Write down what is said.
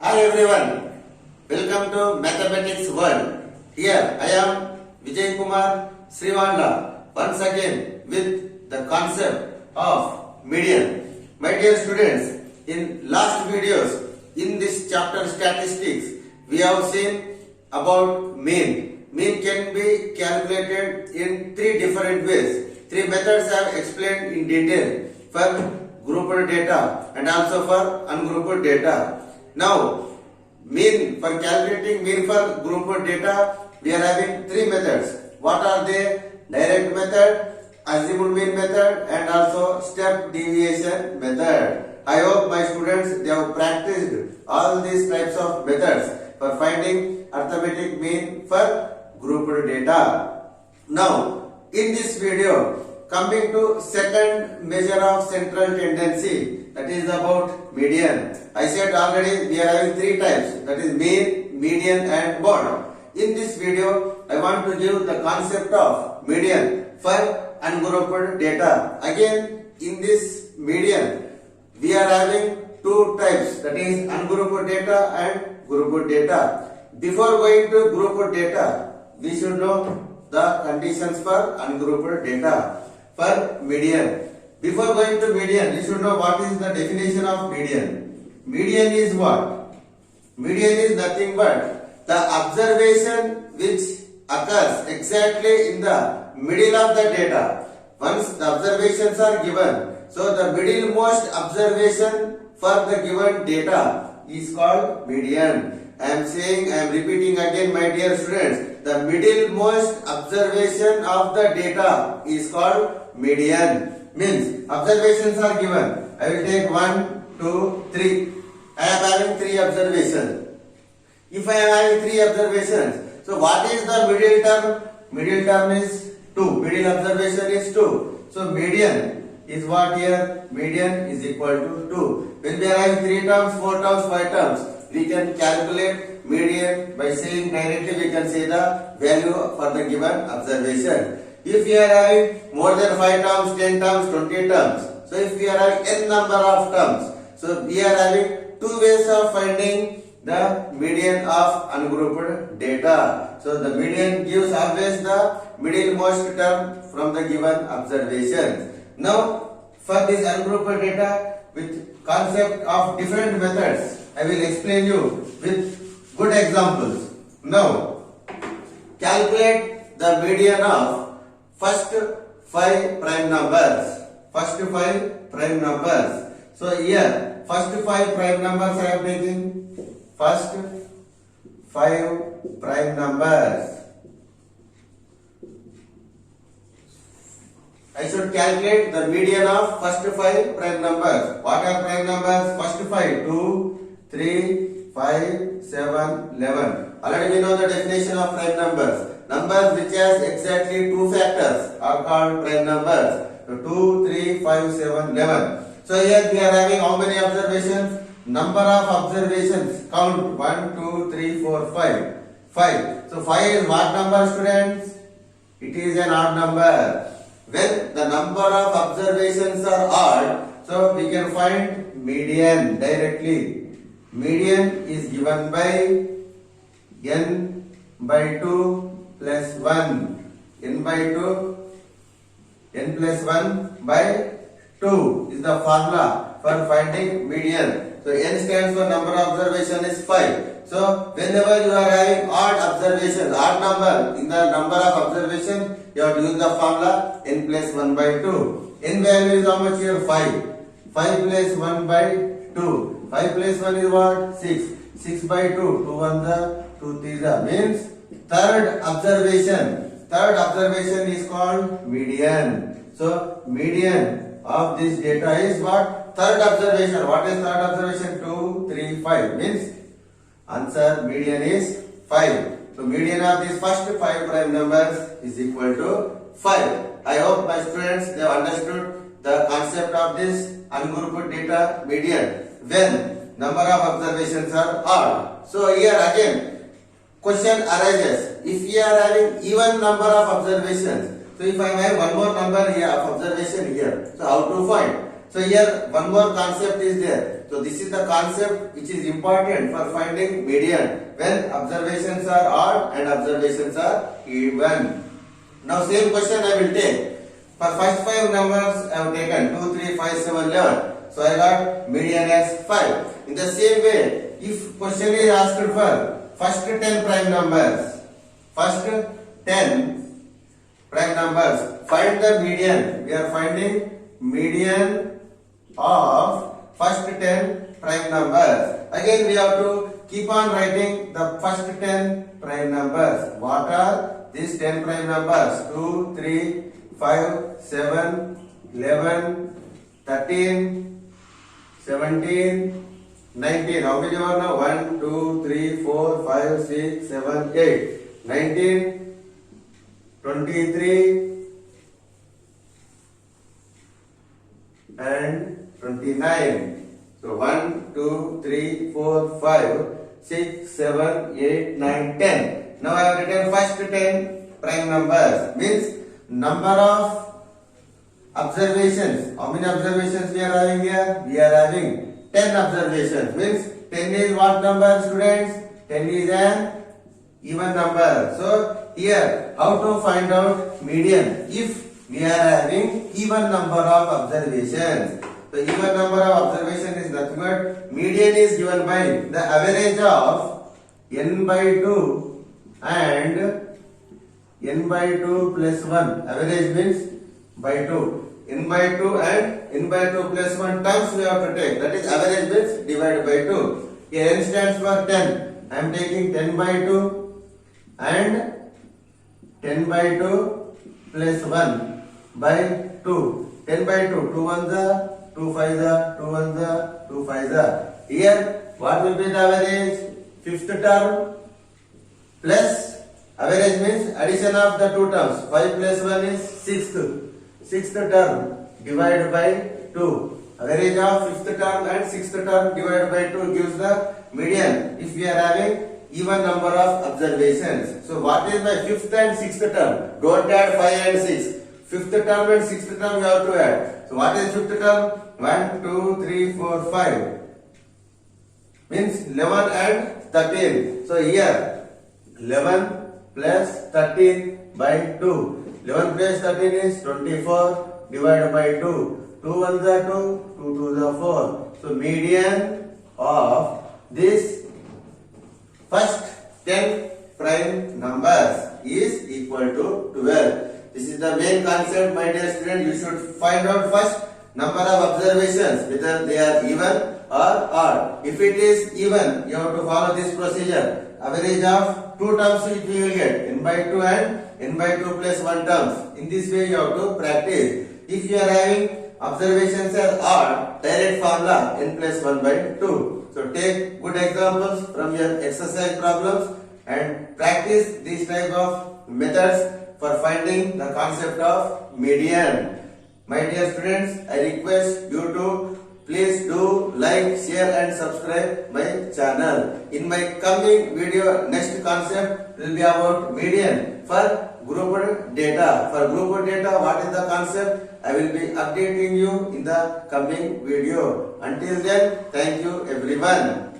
Hi everyone, welcome to Mathematics World. Here I am Vijay Kumar Srivanda once again with the concept of median. My dear students, in last videos in this chapter statistics we have seen about mean. Mean can be calculated in three different ways. Three methods I have explained in detail for grouped data and also for ungrouped data. Now, mean for calculating mean for grouped data, we are having three methods. What are they? Direct method, assumed mean method, and also step deviation method. I hope my students they have practiced all these types of methods for finding arithmetic mean for grouped data. Now, in this video, coming to second measure of central tendency, that is about median. I said already we are having three types, that is mean, median and mode. In this video, I want to give the concept of median for ungrouped data. Again, in this median, we are having two types, that is ungrouped data and grouped data. Before going to grouped data, we should know the conditions for ungrouped data. For median, before going to median, you should know what is the definition of median. Median is what? Median is nothing but the observation which occurs exactly in the middle of the data. Once the observations are given, so the middlemost observation for the given data is called median. I am repeating again, my dear students, the middlemost observation of the data is called median. Means observations are given. I will take 1, 2, 3. I am having 3 observations. If I am having 3 observations, so what is the middle term? Middle term is 2. Middle observation is 2. So median is what here? Median is equal to 2. When we are having 3 terms, 4 terms, 5 terms, we can calculate median by saying directly we can say the value for the given observation. If we are having more than 5 terms, 10 terms, 20 terms, so if we are having n number of terms, so we are having 2 ways of finding the median of ungrouped data. So the median gives always the middlemost term from the given observation. Now for this ungrouped data with concept of different methods, I will explain you with good examples. Now calculate the median of first 5 prime numbers. First 5 prime numbers. So here first 5 prime numbers I am taking. First 5 prime numbers. I should calculate the median of first 5 prime numbers. What are prime numbers? First 5, 2, 3, 5, 7, 11. Already we know the definition of prime numbers. Numbers which has exactly 2 factors are called prime numbers. So 2, 3, 5, 7, 11. So here we are having how many observations? Number of observations. Count 1, 2, 3, 4, 5. 5. So 5 is what number, students? It is an odd number. When the number of observations are odd, so we can find median directly. Median is given by n by 2 plus 1. N by 2, n plus 1 by 2 is the formula for finding median. So n stands for number of observation is 5. So whenever you are having odd observation, odd number in the number of observation, you have to use the formula n plus 1 by 2. N value is how much here? 5. 5 plus 1 by 2. 5 plus 1 is what? 6. 6 by 2. 2 1 the 2 3 the means third observation. Third observation is called median. So median of this data is what? Third observation. What is third observation? 2, 3, 5 means answer median is 5. So median of these first 5 prime numbers is equal to 5. I hope my students they have understood the concept of this ungrouped data median when number of observations are odd. So here again question arises, if we are having even number of observations, so if I have one more number here of observation here, so how to find? So here one more concept is there. So this is the concept which is important for finding median when observations are odd and observations are even. Now same question I will take. For first 5 numbers I have taken 2, 3, 5, 7, 11. So I got median as 5. In the same way, if question is asked for first 10 prime numbers, find the median. We are finding median of first 10 prime numbers. Again we have to keep on writing the first 10 prime numbers. What are these 10 prime numbers? 2, 3, 5, 7, 11, 13, 17, 19. How many are now? 1, 2, 3, 4, 5, 6, 7, 8, 19, 23, and 29. So 1, 2, 3, 4, 5, 6, 7, 8, 9, 10. Now I have written first 10 prime numbers. Means number of observations. How many observations we are having here? We are having 10 observations. Means 10 is what number, students? 10 is an even number. So here how to find out median? If we are having even number of observations. The even number of observation is nothing but median is given by the average of n by 2 and n by 2 plus 1. Average means by 2. N by 2 and n by 2 plus 1 terms we have to take. That is average means divided by 2. Here n stands for 10. I am taking 10 by 2 and 10 by 2 plus 1 by 2. 10 by 2. 2 ones are 2 5s are 2 ones are 2 5s are. Here what will be the average? Fifth term plus average means addition of the two terms. 5 plus 1 is sixth term divided by 2. Average of fifth term and sixth term divided by 2 gives the median if we are having even number of observations. So what is my fifth and sixth term? Don't add 5 and 6. Fifth term and sixth term you have to add. So what is fifth term? 1, 2, 3, 4, 5. Means 11 and 13. So here 11 plus 13 by 2. 11 plus 13 is 24 divided by 2. 2 ones are 2, 2 twos are 4. So median of this first 10 prime numbers is equal to 12. This is the main concept, my dear student. You should find out first number of observations, whether they are even or odd. If it is even, you have to follow this procedure. Average of two terms which we will get, n by 2 and n by 2 plus 1 terms. In this way you have to practice. If you are having observations as odd, direct formula n plus 1 by 2. So take good examples from your exercise problems and practice these type of methods for finding the concept of median. My dear students, I request you to please do like, share and subscribe my channel. In my coming video, next concept will be about median for grouped data. For grouped data, what is the concept? I will be updating you in the coming video. Until then, thank you everyone.